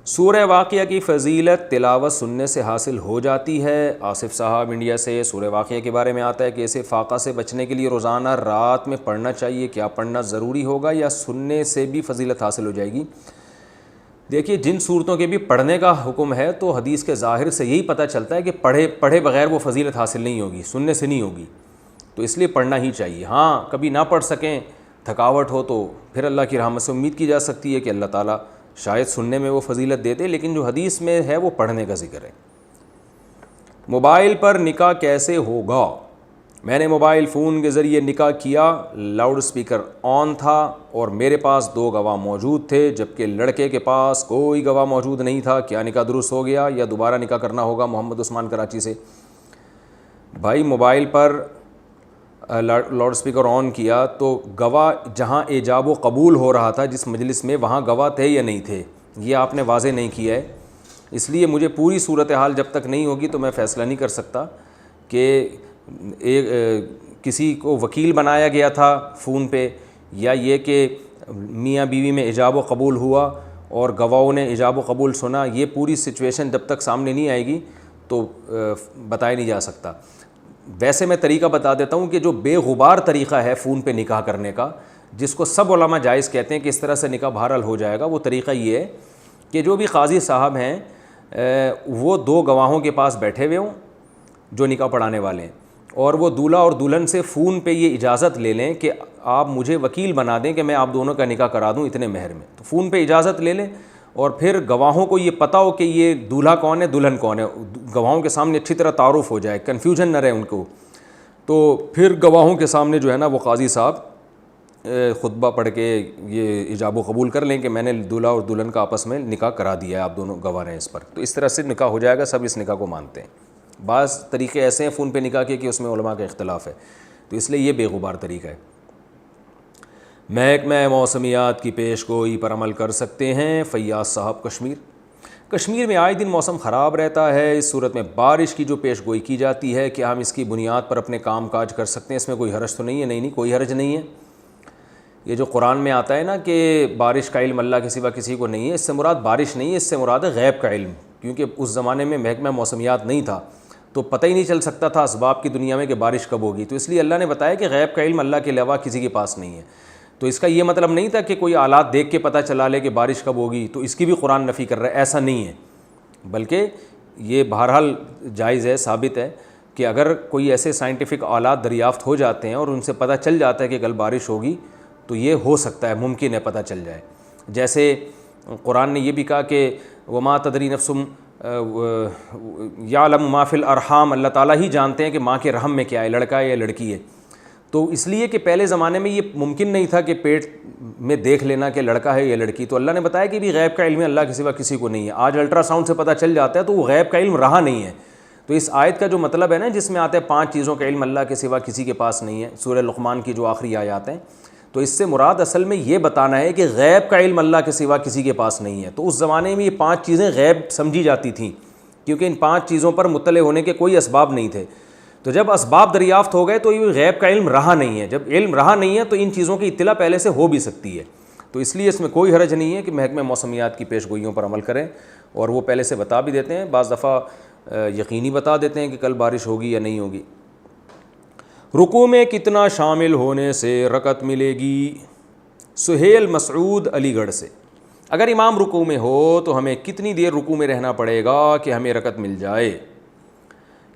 سورہ واقعہ کی فضیلت تلاوت سننے سے حاصل ہو جاتی ہے۔ آصف صاحب انڈیا سے سورہ واقعہ کے بارے میں آتا ہے کہ اسے فاقہ سے بچنے کے لیے روزانہ رات میں پڑھنا چاہیے، کیا پڑھنا ضروری ہوگا یا سننے سے بھی فضیلت حاصل ہو جائے گی؟ دیکھیے، جن صورتوں کے بھی پڑھنے کا حکم ہے تو حدیث کے ظاہر سے یہی پتہ چلتا ہے کہ پڑھے بغیر وہ فضیلت حاصل نہیں ہوگی، سننے سے نہیں ہوگی، تو اس لیے پڑھنا ہی چاہیے۔ ہاں کبھی نہ پڑھ سکیں، تھکاوٹ ہو، تو پھر اللہ کی رحمت سے امید کی جا سکتی ہے کہ اللہ تعالیٰ شاید سننے میں وہ فضیلت دیتے، لیکن جو حدیث میں ہے وہ پڑھنے کا ذکر ہے۔ موبائل پر نکاح کیسے ہوگا؟ میں نے موبائل فون کے ذریعے نکاح کیا، لاؤڈ سپیکر آن تھا اور میرے پاس 2 گواہ موجود تھے، جبکہ لڑکے کے پاس کوئی گواہ موجود نہیں تھا، کیا نکاح درست ہو گیا یا دوبارہ نکاح کرنا ہوگا؟ محمد عثمان کراچی سے۔ بھائی موبائل پر لاؤڈ سپیکر آن کیا تو گواہ جہاں ایجاب و قبول ہو رہا تھا جس مجلس میں، وہاں گواہ تھے یا نہیں تھے؟ یہ آپ نے واضح نہیں کیا ہے، اس لیے مجھے پوری صورتحال جب تک نہیں ہوگی تو میں فیصلہ نہیں کر سکتا کہ کسی کو وکیل بنایا گیا تھا فون پہ، یا یہ کہ میاں بیوی میں ایجاب و قبول ہوا اور گواہوں نے ایجاب و قبول سنا۔ یہ پوری سچویشن جب تک سامنے نہیں آئے گی تو بتایا نہیں جا سکتا۔ ویسے میں طریقہ بتا دیتا ہوں کہ جو بے غبار طریقہ ہے فون پہ نکاح کرنے کا، جس کو سب علماء جائز کہتے ہیں کہ اس طرح سے نکاح بہرحال ہو جائے گا، وہ طریقہ یہ ہے کہ جو بھی قاضی صاحب ہیں وہ 2 گواہوں کے پاس بیٹھے ہوئے ہوں جو نکاح پڑھانے والے ہیں، اور وہ دولہا اور دلہن سے فون پہ یہ اجازت لے لیں کہ آپ مجھے وکیل بنا دیں کہ میں آپ دونوں کا نکاح کرا دوں اتنے مہر میں، تو فون پہ اجازت لے لیں، اور پھر گواہوں کو یہ پتہ ہو کہ یہ دولہا کون ہے دلہن کون ہے، گواہوں کے سامنے اچھی طرح تعارف ہو جائے، کنفیوژن نہ رہے ان کو، تو پھر گواہوں کے سامنے جو ہے نا وہ قاضی صاحب خطبہ پڑھ کے یہ ایجاب و قبول کر لیں کہ میں نے دولہا اور دلہن کا آپس میں نکاح کرا دیا ہے، آپ دونوں گواہ ہیں اس پر، تو اس طرح سے نکاح ہو جائے گا، سب اس نکاح کو مانتے ہیں۔ بعض طریقے ایسے ہیں فون پہ نکاح کے کہ اس میں علماء کا اختلاف ہے، تو اس لیے یہ بے غبار طریقہ ہے۔ محکمہ موسمیات کی پیش گوئی پر عمل کر سکتے ہیں؟ فیاض صاحب کشمیر میں آئے دن موسم خراب رہتا ہے، اس صورت میں بارش کی جو پیش گوئی کی جاتی ہے کیا ہم اس کی بنیاد پر اپنے کام کاج کر سکتے ہیں؟ اس میں کوئی حرج تو نہیں ہے؟ نہیں، کوئی حرج نہیں ہے۔ یہ جو قرآن میں آتا ہے نا کہ بارش کا علم اللہ کے سوا کسی کو نہیں ہے، اس سے مراد بارش نہیں ہے، اس سے مراد ہے غیب کا علم، کیونکہ اس زمانے میں محکمہ موسمیات نہیں تھا تو پتہ ہی نہیں چل سکتا تھا اسباب کی دنیا میں کہ بارش کب ہوگی، تو اس لیے اللہ نے بتایا کہ غیب کا علم اللہ کے علاوہ کسی کے پاس نہیں ہے۔ تو اس کا یہ مطلب نہیں تھا کہ کوئی آلات دیکھ کے پتہ چلا لے کہ بارش کب ہوگی تو اس کی بھی قرآن نفی کر رہا ہے، ایسا نہیں ہے، بلکہ یہ بہرحال جائز ہے، ثابت ہے کہ اگر کوئی ایسے سائنٹیفک آلات دریافت ہو جاتے ہیں اور ان سے پتہ چل جاتا ہے کہ کل بارش ہوگی تو یہ ہو سکتا ہے، ممکن ہے پتہ چل جائے۔ جیسے قرآن نے یہ بھی کہا کہ وما تدری نفس یعلم ما فی الارحام، اللہ تعالیٰ ہی جانتے ہیں کہ ماں کے رحم میں کیا ہے، لڑکا ہے یا لڑکی ہے، تو اس لیے کہ پہلے زمانے میں یہ ممکن نہیں تھا کہ پیٹ میں دیکھ لینا کہ لڑکا ہے یا لڑکی، تو اللہ نے بتایا کہ بھی غیب کا علم اللہ کے سوا کسی کو نہیں ہے۔ آج الٹرا ساؤنڈ سے پتہ چل جاتا ہے تو وہ غیب کا علم رہا نہیں ہے۔ تو اس آیت کا جو مطلب ہے نا جس میں آتے ہیں 5 چیزوں کا علم اللہ کے سوا کسی کے پاس نہیں ہے، سورہ لقمان کی جو آخری آیات ہیں، تو اس سے مراد اصل میں یہ بتانا ہے کہ غیب کا علم اللہ کے سوا کسی کے پاس نہیں ہے۔ تو اس زمانے میں یہ 5 چیزیں غیب سمجھی جاتی تھیں کیونکہ ان 5 چیزوں پر مطلع ہونے کے کوئی اسباب نہیں تھے، تو جب اسباب دریافت ہو گئے تو یہ غیب کا علم رہا نہیں ہے۔ جب علم رہا نہیں ہے تو ان چیزوں کی اطلاع پہلے سے ہو بھی سکتی ہے، تو اس لیے اس میں کوئی حرج نہیں ہے کہ محکمہ موسمیات کی پیش گوئیوں پر عمل کریں، اور وہ پہلے سے بتا بھی دیتے ہیں، بعض دفعہ یقینی بتا دیتے ہیں کہ کل بارش ہوگی یا نہیں ہوگی۔ رکوع میں کتنا شامل ہونے سے رکعت ملے گی؟ سہیل مسعود علی گڑھ سے۔ اگر امام رکوع میں ہو تو ہمیں کتنی دیر رکوع میں رہنا پڑے گا کہ ہمیں رکعت مل جائے؟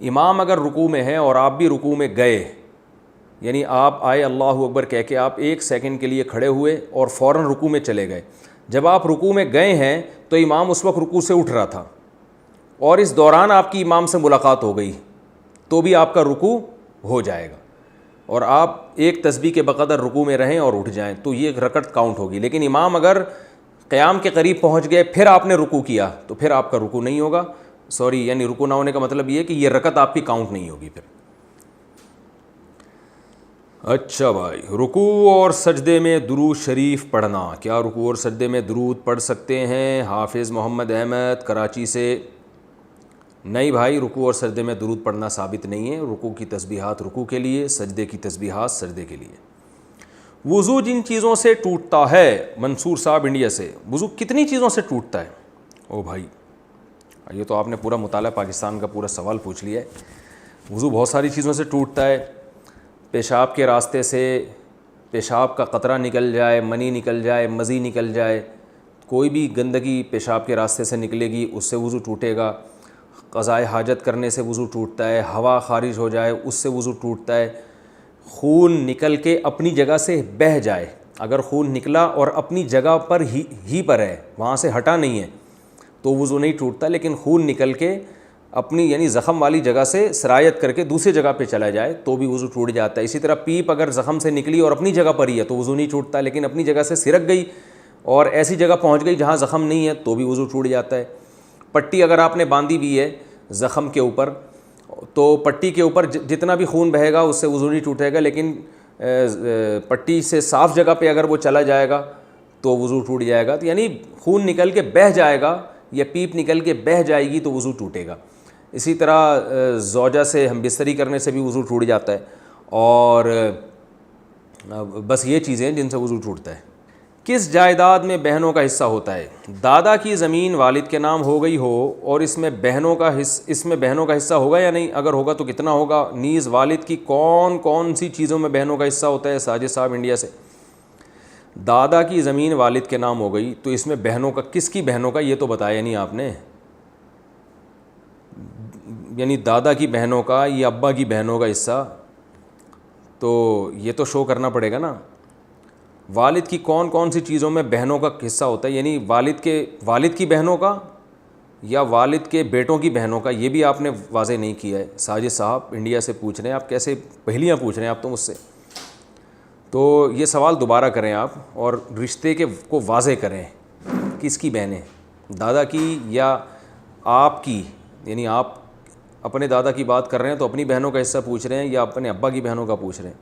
امام اگر رکوع میں ہے اور آپ بھی رکوع میں گئے، یعنی آپ آئے اللہ اکبر کہہ کے آپ 1 سیکنڈ کے لیے کھڑے ہوئے اور فوراً رکوع میں چلے گئے، جب آپ رکوع میں گئے ہیں تو امام اس وقت رکوع سے اٹھ رہا تھا اور اس دوران آپ کی امام سے ملاقات ہو گئی تو بھی آپ کا رکوع ہو جائے گا، اور آپ 1 تسبیح کے بقدر رکوع میں رہیں اور اٹھ جائیں تو یہ رکعت کاؤنٹ ہوگی۔ لیکن امام اگر قیام کے قریب پہنچ گئے پھر آپ نے رکوع کیا تو پھر آپ کا رکوع نہیں ہوگا، یعنی رکوع نہ ہونے کا مطلب یہ کہ یہ رکعت آپ کی کاؤنٹ نہیں ہوگی پھر۔ اچھا بھائی، رکوع اور سجدے میں درود شریف پڑھنا، کیا رکوع اور سجدے میں درود پڑھ سکتے ہیں؟ حافظ محمد احمد کراچی سے۔ نہیں بھائی، رکوع اور سجدے میں درود پڑھنا ثابت نہیں ہے، رکوع کی تسبیحات رکوع کے لیے، سجدے کی تسبیحات سجدے کے لیے۔ وضو جن چیزوں سے ٹوٹتا ہے، منصور صاحب انڈیا سے، وضو کتنی چیزوں سے ٹوٹتا ہے؟ او بھائی یہ تو آپ نے پورا مطالعہ پاکستان کا پورا سوال پوچھ لیا ہے. وضو بہت ساری چیزوں سے ٹوٹتا ہے. پیشاب کے راستے سے پیشاب کا قطرہ نکل جائے, منی نکل جائے, مزی نکل جائے, کوئی بھی گندگی پیشاب کے راستے سے نکلے گی اس سے وضو ٹوٹے گا. قضائے حاجت کرنے سے وضو ٹوٹتا ہے. ہوا خارج ہو جائے اس سے وضو ٹوٹتا ہے. خون نکل کے اپنی جگہ سے بہہ جائے, اگر خون نکلا اور اپنی جگہ پر ہی پر ہے, وہاں سے ہٹا نہیں ہے, تو وضو نہیں ٹوٹتا. لیکن خون نکل کے اپنی یعنی زخم والی جگہ سے سرایت کر کے دوسری جگہ پہ چلا جائے تو بھی وضو ٹوٹ جاتا ہے. اسی طرح پیپ اگر زخم سے نکلی اور اپنی جگہ پر ہی ہے تو وضو نہیں ٹوٹتا, لیکن اپنی جگہ سے سرک گئی اور ایسی جگہ پہنچ گئی جہاں زخم نہیں ہے تو بھی وضو ٹوٹ جاتا ہے. پٹی اگر آپ نے باندھی بھی ہے زخم کے اوپر تو پٹی کے اوپر جتنا بھی خون بہے گا اس سے وضو نہیں ٹوٹے گا, لیکن پٹی سے صاف جگہ پہ اگر وہ چلا جائے گا تو وضو ٹوٹ جائے گا. تو یعنی خون نکل کے بہہ جائے گا یا پیپ نکل کے بہہ جائے گی تو وضو ٹوٹے گا. اسی طرح زوجہ سے ہم بستری کرنے سے بھی وضو ٹوٹ جاتا ہے. اور بس یہ چیزیں ہیں جن سے وضو ٹوٹتا ہے. کس جائیداد میں بہنوں کا حصہ ہوتا ہے؟ دادا کی زمین والد کے نام ہو گئی ہو اور اس میں بہنوں کا حصہ ہوگا یا نہیں, اگر ہوگا تو کتنا ہوگا؟ نیز والد کی کون کون سی چیزوں میں بہنوں کا حصہ ہوتا ہے؟ ساجد صاحب انڈیا سے. دادا کی زمین والد کے نام ہو گئی تو اس میں بہنوں کا, کس کی بہنوں کا یہ تو بتایا نہیں آپ نے. یعنی دادا کی بہنوں کا یا ابا کی بہنوں کا حصہ, تو یہ تو شو کرنا پڑے گا نا. والد کی کون کون سی چیزوں میں بہنوں کا حصہ ہوتا ہے, یعنی والد کی بہنوں کا یا والد کے بیٹوں کی بہنوں کا, یہ بھی آپ نے واضح نہیں کیا ہے. ساجد صاحب انڈیا سے پوچھ رہے ہیں, آپ کیسے پہلیاں پوچھ رہے ہیں آپ تو مجھ سے. تو یہ سوال دوبارہ کریں آپ اور رشتے کو واضح کریں. کس کی بہنیں, دادا کی یا آپ کی؟ یعنی آپ اپنے دادا کی بات کر رہے ہیں تو اپنی بہنوں کا حصہ پوچھ رہے ہیں یا اپنے ابا کی بہنوں کا پوچھ رہے ہیں.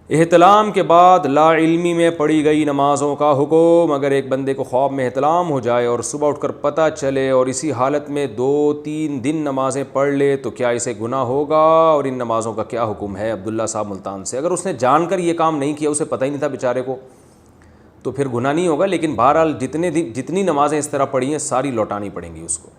احتلام کے بعد لا علمی میں پڑھی گئی نمازوں کا حکم. اگر ایک بندے کو خواب میں احتلام ہو جائے اور صبح اٹھ کر پتہ چلے اور اسی حالت میں 2-3 دن نمازیں پڑھ لے تو کیا اسے گناہ ہوگا اور ان نمازوں کا کیا حکم ہے؟ عبداللہ صاحب ملتان سے. اگر اس نے جان کر یہ کام نہیں کیا, اسے پتہ ہی نہیں تھا بیچارے کو, تو پھر گناہ نہیں ہوگا. لیکن بہرحال جتنی نمازیں اس طرح پڑھی ہیں ساری لوٹانی پڑیں گی اس کو.